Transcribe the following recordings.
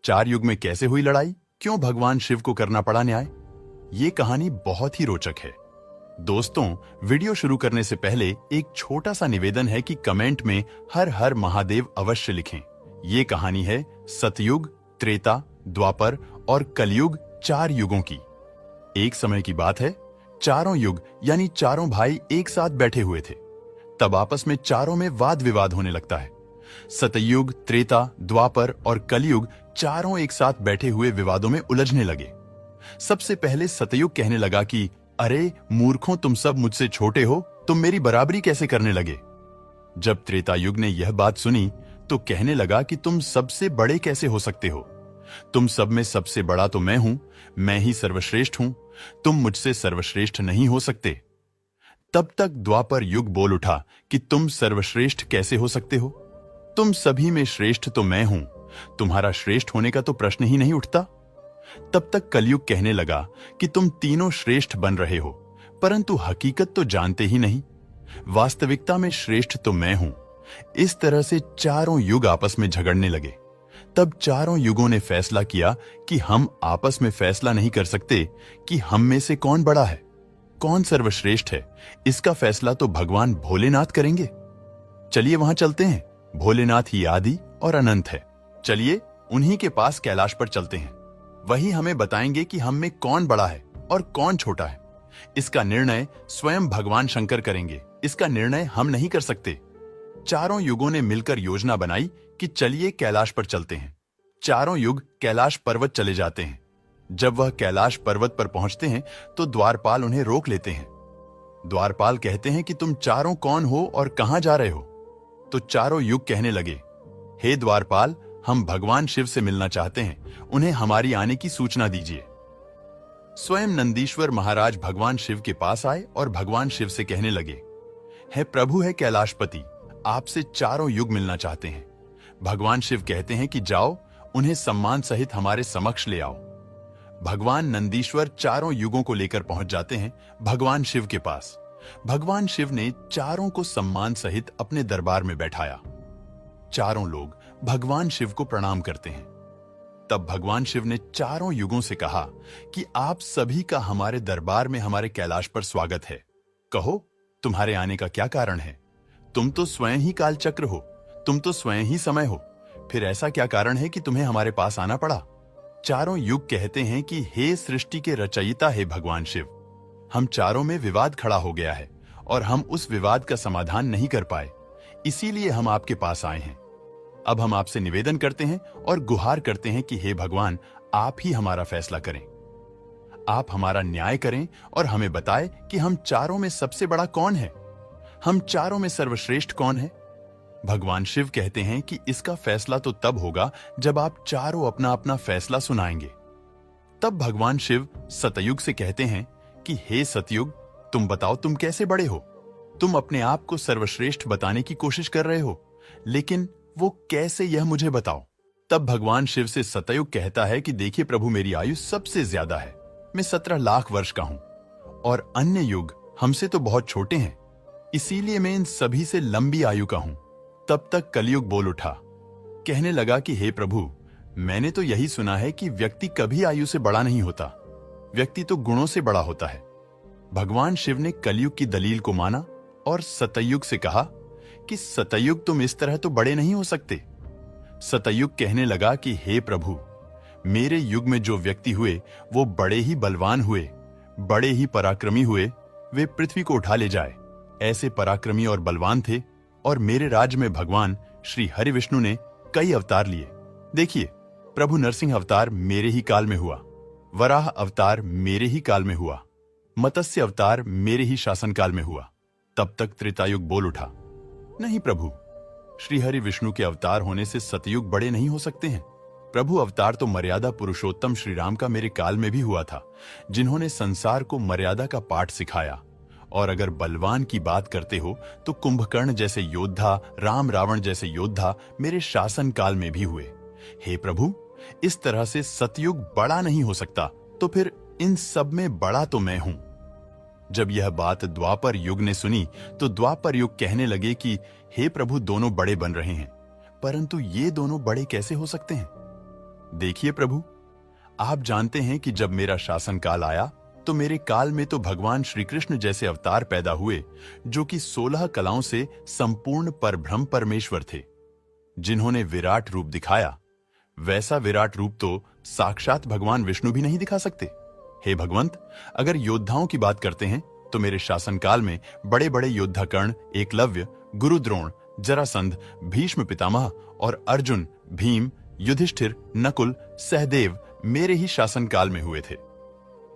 चार युग में कैसे हुई लड़ाई, क्यों भगवान शिव को करना पड़ा न्याय। ये कहानी बहुत ही रोचक है। दोस्तों, वीडियो शुरू करने से पहले एक छोटा सा निवेदन है कि कमेंट में हर हर महादेव अवश्य लिखें। ये कहानी है सतयुग, त्रेता, द्वापर और कलयुग, चार युगों की। एक समय की बात है, चारों युग यानी चारों भाई एक साथ बैठे हुए थे। तब आपस में चारों में वाद विवाद होने लगता है। सतयुग, त्रेता, द्वापर और कलयुग चारों एक साथ बैठे हुए विवादों में उलझने लगे। सबसे पहले सतयुग कहने लगा कि अरे मूर्खों, तुम सब मुझसे छोटे हो, तुम मेरी बराबरी कैसे करने लगे। जब त्रेता युग ने यह बात सुनी तो कहने लगा कि तुम सबसे बड़े कैसे हो सकते हो। तुम सब में सबसे बड़ा तो मैं हूं, मैं ही सर्वश्रेष्ठ हूं, तुम मुझसे सर्वश्रेष्ठ नहीं हो सकते। तब तक द्वापर युग बोल उठा कि तुम सर्वश्रेष्ठ कैसे हो सकते हो, तुम सभी में श्रेष्ठ तो मैं हूं, तुम्हारा श्रेष्ठ होने का तो प्रश्न ही नहीं उठता। तब तक कलयुग कहने लगा कि तुम तीनों श्रेष्ठ बन रहे हो, परंतु हकीकत तो जानते ही नहीं, वास्तविकता में श्रेष्ठ तो मैं हूं। इस तरह से चारों युग आपस में झगड़ने लगे। तब चारों युगों ने फैसला किया कि हम आपस में फैसला नहीं कर सकते कि हम में से कौन बड़ा है, कौन सर्वश्रेष्ठ है। इसका फैसला तो भगवान भोलेनाथ करेंगे। चलिए वहां चलते हैं। भोलेनाथ ही आदि और अनंत है। चलिए उन्हीं के पास कैलाश पर चलते हैं। वही हमें बताएंगे कि हम में कौन बड़ा है और कौन छोटा है। इसका निर्णय स्वयं भगवान शंकर करेंगे। इसका निर्णय हम नहीं कर सकते। चारों युगों ने मिलकर योजना बनाई कि चलिए कैलाश पर चलते हैं। चारों युग कैलाश पर्वत चले जाते हैं। जब वह कैलाश पर्वत पर पहुंचते हैं तो द्वारपाल उन्हें रोक लेते हैं। द्वारपाल कहते हैं कि तुम चारों कौन हो और कहां जा रहे हो। तो चारों युग कहने लगे, हे द्वारपाल, हम भगवान शिव से मिलना चाहते हैं, उन्हें हमारी आने की सूचना दीजिए। स्वयं नंदीश्वर महाराज भगवान शिव के पास आए और भगवान शिव से कहने लगे, हे प्रभु, है कैलाशपति, आपसे चारों युग मिलना चाहते हैं। भगवान शिव कहते हैं कि जाओ, उन्हें सम्मान सहित हमारे समक्ष ले आओ। भगवान नंदीश्वर चारों युगों को लेकर पहुंच जाते हैं भगवान शिव के पास। भगवान शिव ने चारों को सम्मान सहित अपने दरबार में बैठाया। चारों लोग भगवान शिव को प्रणाम करते हैं। तब भगवान शिव ने चारों युगों से कहा कि आप सभी का हमारे दरबार में, हमारे कैलाश पर स्वागत है। कहो, तुम्हारे आने का क्या कारण है। तुम तो स्वयं ही कालचक्र हो, तुम तो स्वयं ही समय हो, फिर ऐसा क्या कारण है कि तुम्हें हमारे पास आना पड़ा। चारों युग कहते हैं कि हे सृष्टि के रचयिता, हे भगवान शिव, हम चारों में विवाद खड़ा हो गया है और हम उस विवाद का समाधान नहीं कर पाए, इसीलिए हम आपके पास आए हैं। अब हम आपसे निवेदन करते हैं और गुहार करते हैं कि हे भगवान, आप ही हमारा फैसला करें, आप हमारा न्याय करें और हमें बताएं कि हम चारों में सबसे बड़ा कौन है, हम चारों में सर्वश्रेष्ठ कौन है। भगवान शिव कहते हैं कि इसका फैसला तो तब होगा जब आप चारों अपना अपना फैसला सुनाएंगे। तब भगवान शिव सतयुग से कहते हैं कि हे सतयुग, तुम बताओ, तुम कैसे बड़े हो। तुम अपने आप को सर्वश्रेष्ठ बताने की कोशिश कर रहे हो, लेकिन वो कैसे, यह मुझे बताओ। तब भगवान शिव से सतयुग कहता है कि देखिए प्रभु, मेरी आयु सबसे ज्यादा है, मैं 17 लाख वर्ष का हूं और अन्य युग हमसे तो बहुत छोटे हैं, इसीलिए मैं इन सभी से लंबी आयु का हूं। तब तक कलयुग बोल उठा, कहने लगा कि हे प्रभु, मैंने तो यही सुना है कि व्यक्ति कभी आयु से बड़ा नहीं होता, व्यक्ति तो गुणों से बड़ा होता है। भगवान शिव ने कलयुग की दलील को माना और सतयुग से कहा कि सतयुग, तुम इस तरह तो बड़े नहीं हो सकते। सतयुग कहने लगा कि हे प्रभु, मेरे युग में जो व्यक्ति हुए वो बड़े ही बलवान हुए, बड़े ही पराक्रमी हुए, वे पृथ्वी को उठा ले जाए, ऐसे पराक्रमी और बलवान थे। और मेरे राज्य में भगवान श्री हरि विष्णु ने कई अवतार लिए। देखिए, प्रभु नरसिंह अवतार मेरे ही काल में हुआ, वराह अवतार मेरे ही काल में हुआ, मत्स्य अवतार मेरे ही शासनकाल में हुआ। तब तक त्रेतायुग बोल उठा, नहीं प्रभु, श्री हरि विष्णु के अवतार होने से सतयुग बड़े नहीं हो सकते हैं। प्रभु अवतार तो मर्यादा पुरुषोत्तम श्री राम का मेरे काल में भी हुआ था, जिन्होंने संसार को मर्यादा का पाठ सिखाया। और अगर बलवान की बात करते हो तो कुंभकर्ण जैसे योद्धा, राम रावण जैसे योद्धा मेरे शासन काल में भी हुए। हे प्रभु, इस तरह से सतयुग बड़ा नहीं हो सकता, तो फिर इन सब में बड़ा तो मैं हूं। जब यह बात द्वापर युग ने सुनी तो द्वापर युग कहने लगे कि हे प्रभु, दोनों बड़े बन रहे हैं, परंतु ये दोनों बड़े कैसे हो सकते हैं। देखिए प्रभु, आप जानते हैं कि जब मेरा शासनकाल आया तो मेरे काल में तो भगवान श्री कृष्ण जैसे अवतार पैदा हुए जो कि 16 कलाओं से संपूर्ण परब्रह्म परमेश्वर थे, जिन्होंने विराट रूप दिखाया। वैसा विराट रूप तो साक्षात भगवान विष्णु भी नहीं दिखा सकते। हे भगवंत, अगर योद्धाओं की बात करते हैं तो मेरे शासनकाल में बड़े बड़े योद्धा कर्ण, एकलव्य, गुरु द्रोण, जरासंध, भीष्म पितामह और अर्जुन, भीम, युधिष्ठिर, नकुल, सहदेव मेरे ही शासनकाल में हुए थे।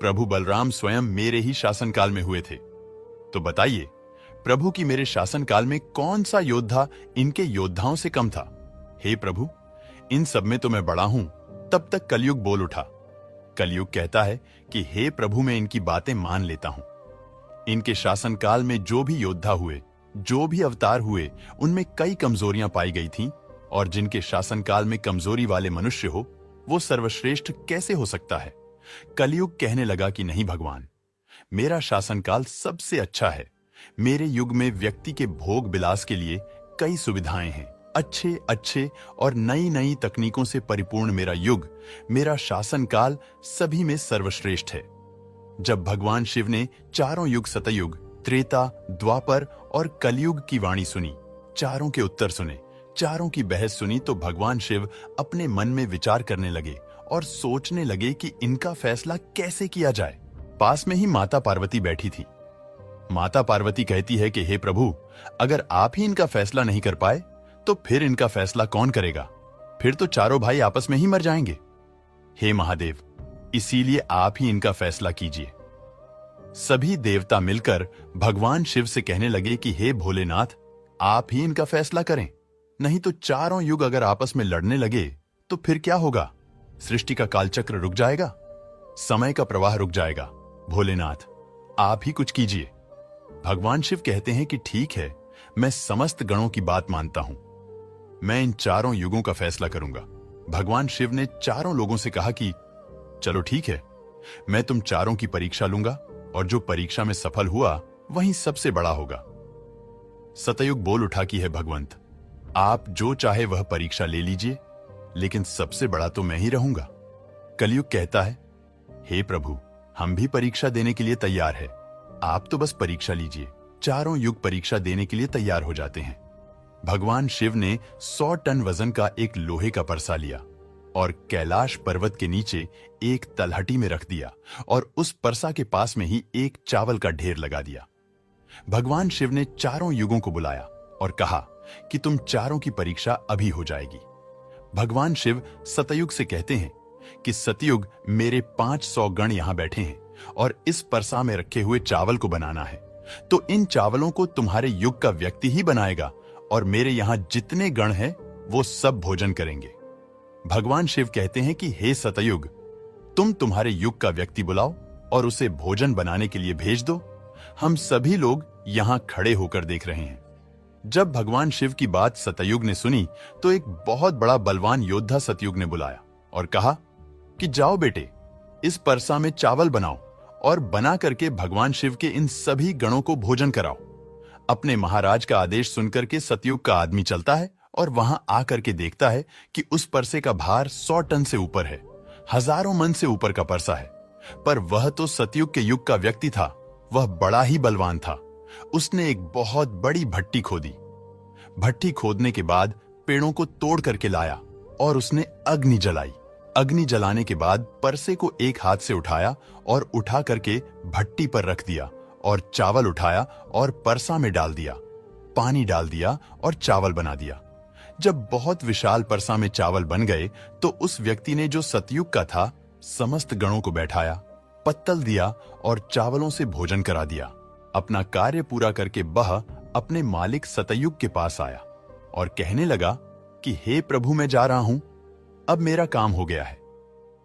प्रभु बलराम स्वयं मेरे ही शासनकाल में हुए थे। तो बताइए, प्रभु की मेरे शासनकाल में कौन सा योद्धा इनके योद्धाओं से कम था? हे प्रभु, इन सब में तो मैं बड़ा हूं। तब तक कलयुग बोल उठा। कलयुग कहता है कि हे प्रभु, मैं इनकी बातें मान लेता हूं। इनके शासनकाल में जो भी योद्धा हुए, जो भी अवतार हुए, उनमें कई कमजोरियां पाई गई थीं, और जिनके शासनकाल में कमजोरी वाले मनुष्य हो, वो सर्वश्रेष्ठ कैसे हो सकता है? कलयुग कहने लगा कि नहीं भगवान, मेरा शासनकाल सबसे अच्छा है। मेरे युग में व्यक्ति के भोग विलास के लिए कई सुविधाएं हैं। अच्छे अच्छे और नई नई तकनीकों से परिपूर्ण मेरा युग, मेरा शासनकाल सभी में सर्वश्रेष्ठ है। जब भगवान शिव ने चारों युग, सतयुग, त्रेता, द्वापर और कलयुग की वाणी सुनी, चारों के उत्तर सुने, चारों की बहस सुनी, तो भगवान शिव अपने मन में विचार करने लगे और सोचने लगे कि इनका फैसला कैसे किया जाए। पास में ही माता पार्वती बैठी थी। माता पार्वती कहती है कि हे प्रभु, अगर आप ही इनका फैसला नहीं कर पाए तो फिर इनका फैसला कौन करेगा? फिर तो चारों भाई आपस में ही मर जाएंगे। हे महादेव, इसीलिए आप ही इनका फैसला कीजिए। सभी देवता मिलकर भगवान शिव से कहने लगे कि हे भोलेनाथ, आप ही इनका फैसला करें, नहीं तो चारों युग अगर आपस में लड़ने लगे तो फिर क्या होगा? सृष्टि का कालचक्र रुक जाएगा, समय का प्रवाह रुक जाएगा। भोलेनाथ, आप ही कुछ कीजिए। भगवान शिव कहते हैं कि ठीक है, मैं समस्त गणों की बात मानता हूं। मैं इन चारों युगों का फैसला करूंगा। भगवान शिव ने चारों लोगों से कहा कि चलो ठीक है, मैं तुम चारों की परीक्षा लूंगा और जो परीक्षा में सफल हुआ वही सबसे बड़ा होगा। सतयुग बोल उठा कि है भगवंत, आप जो चाहे वह परीक्षा ले लीजिए, लेकिन सबसे बड़ा तो मैं ही रहूंगा। कलयुग कहता है, हे प्रभु, हम भी परीक्षा देने के लिए तैयार है, आप तो बस परीक्षा लीजिए। चारों युग परीक्षा देने के लिए तैयार हो जाते हैं। भगवान शिव ने 100 टन वजन का एक लोहे का परसा लिया और कैलाश पर्वत के नीचे एक तलहटी में रख दिया और उस परसा के पास में ही एक चावल का ढेर लगा दिया। भगवान शिव ने चारों युगों को बुलाया और कहा कि तुम चारों की परीक्षा अभी हो जाएगी। भगवान शिव सतयुग से कहते हैं कि सतयुग, मेरे 500 गण यहां बैठे हैं और इस परसा में रखे हुए चावल को बनाना है, तो इन चावलों को तुम्हारे युग का व्यक्ति ही बनाएगा और मेरे यहां जितने गण हैं वो सब भोजन करेंगे। भगवान शिव कहते हैं कि हे सतयुग, तुम तुम्हारे युग का व्यक्ति बुलाओ और उसे भोजन बनाने के लिए भेज दो। हम सभी लोग यहां खड़े होकर देख रहे हैं। जब भगवान शिव की बात सतयुग ने सुनी तो एक बहुत बड़ा बलवान योद्धा सतयुग ने बुलाया और कहा कि जाओ बेटे, इस परसा में चावल बनाओ और बना करके भगवान शिव के इन सभी गणों को भोजन कराओ। अपने महाराज का आदेश सुनकर के सतयुग का आदमी चलता है और वहां आकर के देखता है कि उस परसे का भार 100 टन से ऊपर है, हजारों मन से ऊपर का परसा है। पर वह तो सतयुग के युग का व्यक्ति था, वह बड़ा ही बलवान था। उसने एक बहुत बड़ी भट्टी खोदी। भट्टी खोदने के बाद पेड़ों को तोड़ करके लाया और उसने अग्नि जलाई। अग्नि जलाने के बाद परसे को एक हाथ से उठाया और उठा करके भट्टी पर रख दिया और चावल उठाया और परसा में डाल दिया, पानी डाल दिया और चावल बना दिया। जब बहुत विशाल परसा में चावल बन गए तो उस व्यक्ति ने, जो सतयुग का था, समस्त गणों को बैठाया, पत्तल दिया और चावलों से भोजन करा दिया। अपना कार्य पूरा करके वह अपने मालिक सतयुग के पास आया और कहने लगा कि हे प्रभु, मैं जा रहा हूं, अब मेरा काम हो गया है।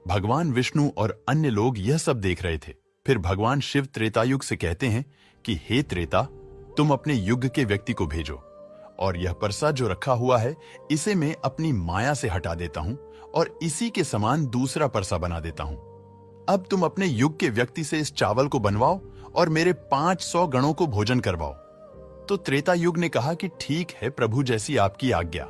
भगवान विष्णु और अन्य लोग यह सब देख रहे थे। फिर भगवान शिव त्रेतायुग से कहते हैं कि हे त्रेता, तुम अपने युग के व्यक्ति को भेजो और यह परसा जो रखा हुआ है इसे मैं अपनी माया से हटा देता हूं और इसी के समान दूसरा परसा बना देता हूं। अब तुम अपने युग के व्यक्ति से इस चावल को बनवाओ और मेरे 500 गणों को भोजन करवाओ। तो त्रेता युग ने कहा कि ठीक है प्रभु, जैसी आपकी आज्ञा।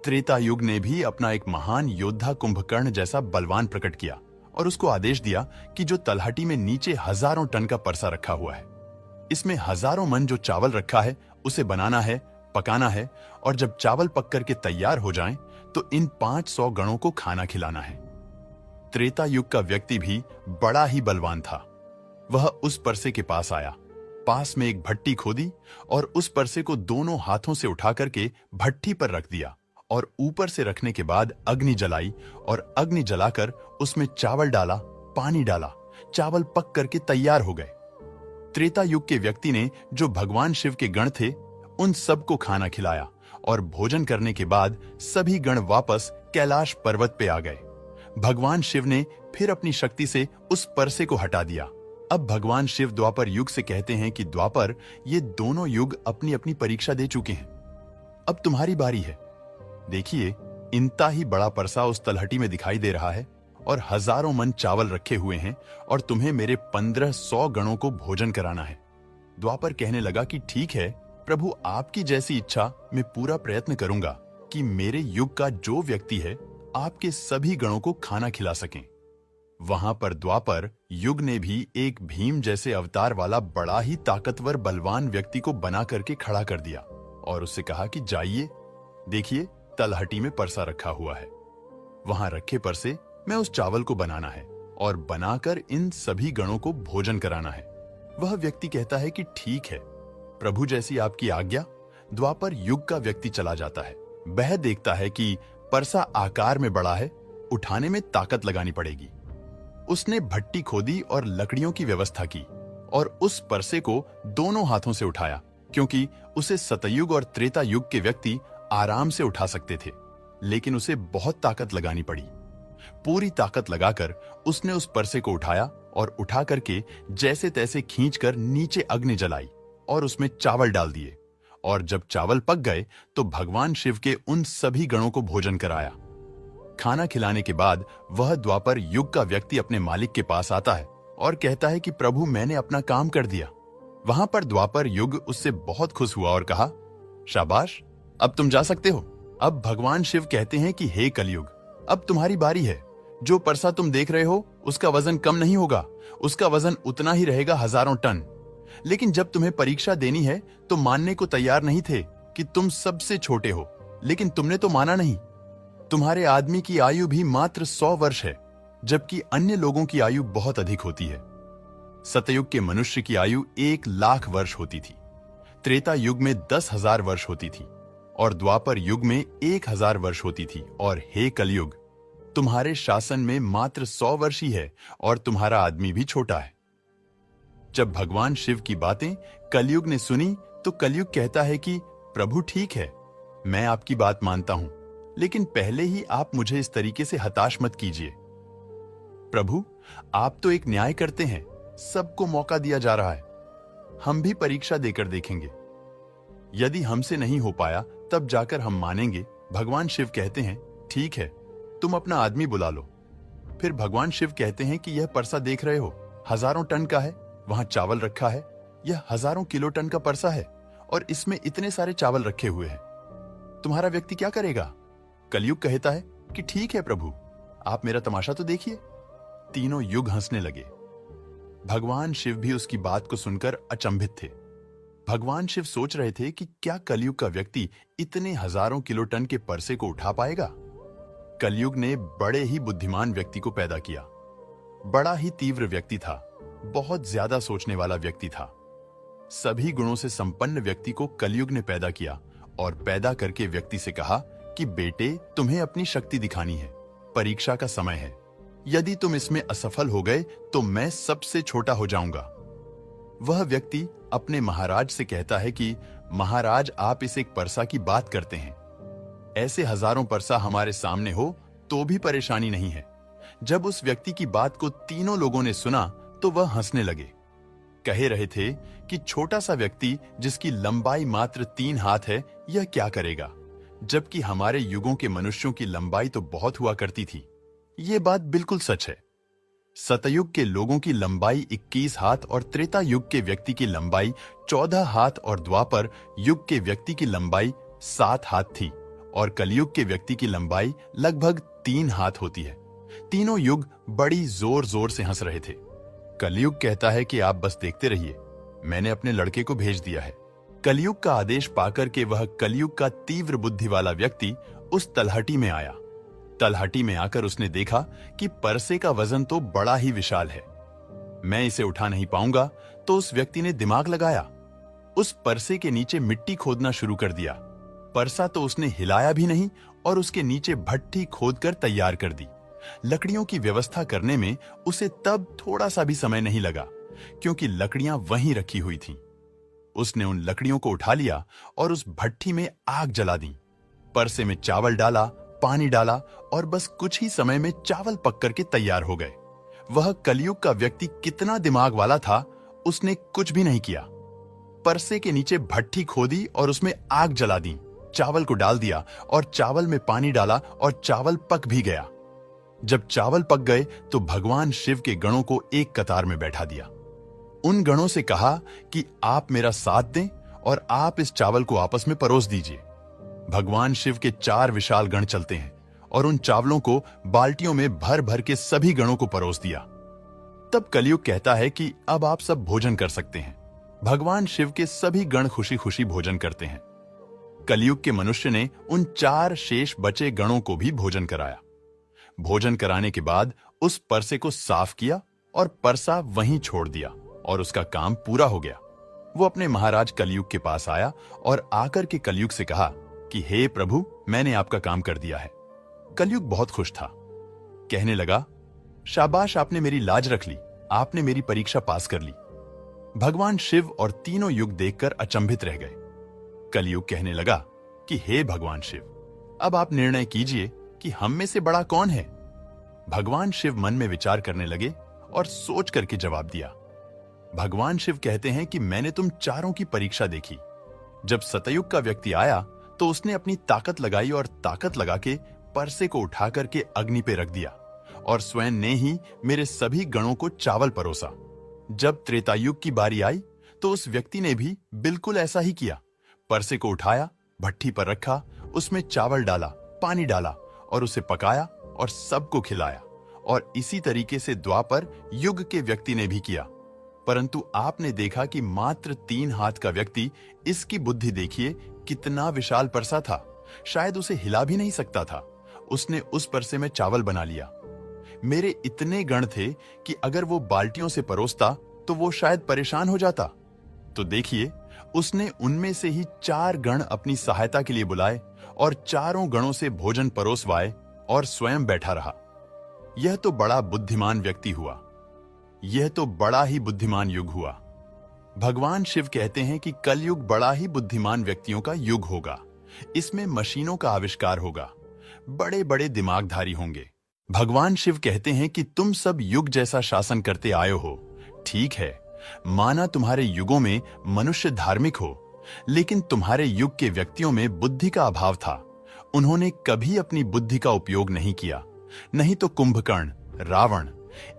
त्रेता युग ने भी अपना एक महान योद्धा कुंभकर्ण जैसा बलवान प्रकट किया और उसको आदेश दिया कि जो तलहटी में नीचे हजारों टन का परसा रखा हुआ है, इसमें हजारों मन जो चावल रखा है उसे बनाना है, पकाना है, और जब चावल पक करके तैयार हो जाएं, तो इन 500 गणों को खाना खिलाना है। त्रेता युग का व्यक्ति भी बड़ा ही बलवान था। वह उस परसे के पास आया, पास में एक भट्टी खोदी और उस परसे को दोनों हाथों से उठा करके भट्टी पर रख दिया और ऊपर से रखने के बाद अग्नि जलाई और अग्नि जलाकर उसमें चावल डाला, पानी डाला, चावल पक करके तैयार हो गए। त्रेता युग के व्यक्ति ने जो भगवान शिव के गण थे उन सबको खाना खिलाया और भोजन करने के बाद सभी गण वापस कैलाश पर्वत पे आ गए। भगवान शिव ने फिर अपनी शक्ति से उस परसे को हटा दिया। अब भगवान शिव द्वापर युग से कहते हैं कि द्वापर, ये दोनों युग अपनी अपनी परीक्षा दे चुके हैं, अब तुम्हारी बारी है। देखिए, इनता ही बड़ा परसा उस तलहटी में दिखाई दे रहा है और हजारों मन चावल रखे हुए हैं और तुम्हें मेरे 1500 गणों को भोजन कराना है। द्वापर कहने लगा कि ठीक है प्रभु, आपकी जैसी इच्छा मैं पूरा प्रयत्न करूंगा कि मेरे युग का जो व्यक्ति है आपके सभी गणों को खाना खिला सकें। वहां पर द्वापर युग ने भी एक भीम जैसे अवतार वाला बड़ा ही ताकतवर बलवान व्यक्ति को बना करके खड़ा कर दिया और उससे कहा कि जाइए, देखिए तलहटी में परसा रखा हुआ है, वहां रखे परसे में उस चावल को बनाना है और बनाकर इन सभी गणों को भोजन कराना है। वह व्यक्ति कहता है कि ठीक है प्रभु, जैसी आपकी आज्ञा। द्वापर युग का व्यक्ति चला जाता है। वह देखता है कि परसा आकार में बड़ा है, उठाने में ताकत लगानी पड़ेगी। उसने भट्टी खोदी और लकड़ियों की व्यवस्था की और उस परसे को दोनों हाथों से उठाया, क्योंकि उसे सतयुग और त्रेता युग के व्यक्ति आराम से उठा सकते थे, लेकिन उसे बहुत ताकत लगानी पड़ी। पूरी ताकत लगाकर उसने उस परसे को उठाया और उठा करके जैसे तैसे खींचकर नीचे अग्नि जलाई और उसमें चावल डाल दिए, और जब चावल पक गए तो भगवान शिव के उन सभी गणों को भोजन कराया। खाना खिलाने के बाद वह द्वापर युग का व्यक्ति अपने मालिक के पास आता है और कहता है कि प्रभु, मैंने अपना काम कर दिया। वहां पर द्वापर युग उससे बहुत खुश हुआ और कहा, शाबाश, अब तुम जा सकते हो। अब भगवान शिव कहते हैं कि हे कलयुग, अब तुम्हारी बारी है। जो परसा तुम देख रहे हो उसका वजन कम नहीं होगा, उसका वजन उतना ही रहेगा, हजारों टन। लेकिन जब तुम्हें परीक्षा देनी है तो मानने को तैयार नहीं थे कि तुम सबसे छोटे हो, लेकिन तुमने तो माना नहीं। तुम्हारे आदमी की आयु भी मात्र 100 वर्ष है, जबकि अन्य लोगों की आयु बहुत अधिक होती है। सतयुग के मनुष्य की आयु 1,00,000 वर्ष होती थी, त्रेता युग में 10,000 वर्ष होती थी और द्वापर युग में 1,000 वर्ष होती थी। और हे कलयुग, तुम्हारे शासन में मात्र 100 वर्ष ही है और तुम्हारा आदमी भी छोटा है। जब भगवान शिव की बातें कलयुग ने सुनी तो कलयुग कहता है कि प्रभु ठीक है, मैं आपकी बात मानता हूं, लेकिन पहले ही आप मुझे इस तरीके से हताश मत कीजिए। प्रभु, आप तो एक न्याय करते हैं, सबको मौका दिया जा रहा है, हम भी परीक्षा देकर देखेंगे। यदि हमसे नहीं हो पाया तब जाकर हम मानेंगे। भगवान शिव कहते हैं ठीक है, तुम अपना आदमी बुला लो। फिर भगवान शिव कहते हैं कि यह परसा देख रहे हो, हजारों टन का है, वहां चावल रखा है, यह हजारों किलो टन का परसा है और इसमें इतने सारे चावल रखे हुए हैं, तुम्हारा व्यक्ति क्या करेगा? कलयुग कहता है कि ठीक है प्रभु, आप मेरा तमाशा तो देखिए। तीनों युग हंसने लगे। भगवान शिव भी उसकी बात को सुनकर अचंभित थे। भगवान शिव सोच रहे थे कि क्या कलयुग का व्यक्ति इतने हजारों किलो टन के परसे को उठा पाएगा? कलयुग ने बड़े ही बुद्धिमान व्यक्ति को पैदा किया। बड़ा ही तीव्र व्यक्ति था, बहुत ज्यादा सोचने वाला व्यक्ति था। सभी गुणों से संपन्न व्यक्ति को कलयुग ने पैदा किया और पैदा करके व्यक्ति से कहा कि बेटे, तुम्हें अपनी शक्ति दिखानी है, परीक्षा का समय है। यदि तुम इसमें असफल हो गए तो मैं सबसे छोटा हो जाऊंगा। वह व्यक्ति अपने महाराज से कहता है कि महाराज, आप इस एक परसा की बात करते हैं, ऐसे हजारों परसा हमारे सामने हो तो भी परेशानी नहीं है। जब उस व्यक्ति की बात को तीनों लोगों ने सुना तो वह हंसने लगे। कहे रहे थे कि छोटा सा व्यक्ति जिसकी लंबाई मात्र 3 हाथ है, यह क्या करेगा, जबकि हमारे युगों के मनुष्यों की लंबाई तो बहुत हुआ करती थी। ये बात बिल्कुल सच है। सतयुग के लोगों की लंबाई 21 हाथ और त्रेता युग के व्यक्ति की लंबाई 14 हाथ और द्वापर युग के व्यक्ति की लंबाई 7 हाथ थी और कलयुग के व्यक्ति की लंबाई लगभग 3 हाथ होती है। तीनों युग बड़ी जोर जोर से हंस रहे थे। कलयुग कहता है कि आप बस देखते रहिए, मैंने अपने लड़के को भेज दिया है। कलयुग का आदेश पाकर के वह कलयुग का तीव्र बुद्धि वाला व्यक्ति उस तलहटी में आया। तलहटी में आकर उसने देखा कि परसे का वजन तो बड़ा ही विशाल है, मैं इसे उठा नहीं पाऊंगा। तो उस व्यक्ति ने दिमाग लगाया, उस परसे के नीचे मिट्टी खोदना शुरू कर दिया। परसा तो उसने हिलाया भी नहीं और उसके नीचे भट्ठी खोदकर तैयार कर दी। लकड़ियों की व्यवस्था करने में उसे तब थोड़ा सा भी समय नहीं लगा, क्योंकि लकड़ियां वहीं रखी हुई थीं। उसने उन लकड़ियों को उठा लिया और उस भट्ठी में आग जला दी। परसे में चावल डाला, पानी डाला और बस कुछ ही समय में चावल पक करके तैयार हो गए। वह कलयुग का व्यक्ति कितना दिमाग वाला था, उसने कुछ भी नहीं किया। परसे के नीचे भट्ठी खोदी और उसमें आग जला दी, चावल को डाल दिया और चावल में पानी डाला और चावल पक भी गया। जब चावल पक गए तो भगवान शिव के गणों को एक कतार में बैठा दिया। उन गणों से कहा कि आप मेरा साथ दें और आप इस चावल को आपस में परोस दीजिए। भगवान शिव के 4 विशाल गण चलते हैं और उन चावलों को बाल्टियों में भर भर के सभी गणों को परोस दिया। तब कलयुग कहता है कि अब आप सब भोजन कर सकते हैं। भगवान शिव के सभी गण खुशी खुशी भोजन करते हैं। कलयुग के मनुष्य ने उन 4 शेष बचे गणों को भी भोजन कराया। भोजन कराने के बाद उस परसे को साफ किया और परसा वहीं छोड़ दिया और उसका काम पूरा हो गया। वो अपने महाराज कलयुग के पास आया और आकर के कलयुग से कहा कि हे प्रभु, मैंने आपका काम कर दिया है। कलयुग बहुत खुश था, कहने लगा, शाबाश, आपने मेरी लाज रख ली, आपने मेरी परीक्षा पास कर ली। भगवान शिव और तीनों युग देखकर अचंभित रह गए। कलयुग कहने लगा कि हे भगवान शिव, अब आप निर्णय कीजिए कि हम में से बड़ा कौन है। भगवान शिव मन में विचार करने लगे और सोच करके जवाब दिया। भगवान शिव कहते हैं कि मैंने तुम चारों की परीक्षा देखी। जब सतयुग का व्यक्ति आया तो उसने अपनी ताकत लगाई और ताकत लगा के परसे को उठा करके अग्नि पे रख दिया और स्वयं ने ही मेरे सभी गणों को चावल परोसा। जब त्रेतायुग की बारी आई तो उस व्यक्ति ने भी बिल्कुल ऐसा ही किया। परसे को उठाया, भट्ठी पर रखा, उसमें चावल डाला, पानी डाला और उसे पकाया और सबको खिलाया। और इसी तरीके से द्वापर युग के व्यक्ति ने भी किया। परंतु आपने देखा कि मात्र 3 हाथ का व्यक्ति, इसकी बुद्धि देखिए कितना विशाल परसा था, शायद उसे हिला भी नहीं सकता था। उसने उस परसे में चावल बना लिया। मेरे इतने गण थे कि अगर वो बाल्टियों से परोसता तो वो शायद परेशान हो जाता। तो देखिए, उसने उनमें से ही 4 गण अपनी सहायता के लिए बुलाए और चारों गणों से भोजन परोसवाए और स्वयं बैठा रहा। यह तो बड़ा बुद्धिमान व्यक्ति हुआ। यह तो बड़ा ही बुद्धिमान युग हुआ। भगवान शिव कहते हैं कि कलयुग बड़ा ही बुद्धिमान व्यक्तियों का युग होगा। इसमें मशीनों का आविष्कार होगा, बड़े बड़े दिमागधारी होंगे। भगवान शिव कहते हैं कि तुम सब युग जैसा शासन करते आए हो। ठीक है, माना तुम्हारे युगों में मनुष्य धार्मिक हो, लेकिन तुम्हारे युग के व्यक्तियों में बुद्धि का अभाव था। उन्होंने कभी अपनी बुद्धि का उपयोग नहीं किया। नहीं तो कुंभकर्ण, रावण,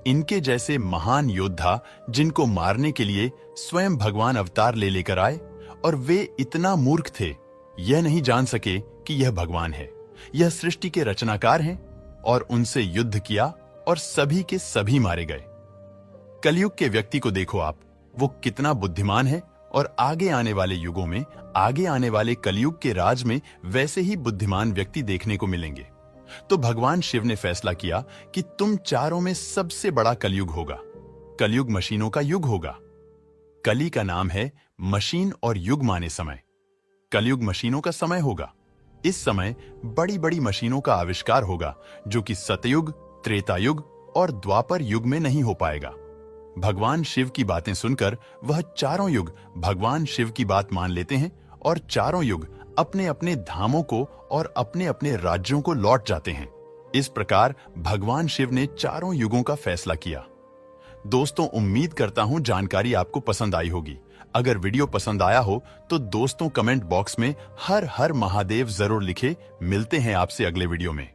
इनके जैसे महान योद्धा जिनको मारने के लिए स्वयं भगवान अवतार ले लेकर आए, और वे इतना मूर्ख थे, यह नहीं जान सके कि यह भगवान है, यह सृष्टि के रचनाकार हैं, और उनसे युद्ध किया और सभी के सभी मारे गए। कलयुग के व्यक्ति को देखो आप, वो कितना बुद्धिमान है, और आगे आने वाले युगों में, आगे आने वाले कलयुग के राज में वैसे ही बुद्धिमान व्यक्ति देखने को मिलेंगे। तो भगवान शिव ने फैसला किया कि तुम चारों में सबसे बड़ा कलयुग होगा। कलयुग मशीनों का युग होगा। कली का नाम है मशीन और युग माने समय। कलयुग मशीनों का समय होगा। इस समय बड़ी बड़ी मशीनों का आविष्कार होगा, जो कि सतयुग, त्रेतायुग और द्वापर युग में नहीं हो पाएगा। भगवान शिव की बातें सुनकर वह चारों युग भगवान शिव की बात मान लेते हैं और चारों युग अपने अपने धामों को और अपने अपने राज्यों को लौट जाते हैं। इस प्रकार भगवान शिव ने चारों युगों का फैसला किया। दोस्तों, उम्मीद करता हूं जानकारी आपको पसंद आई होगी। अगर वीडियो पसंद आया हो तो दोस्तों कमेंट बॉक्स में हर हर महादेव जरूर लिखे। मिलते हैं आपसे अगले वीडियो में।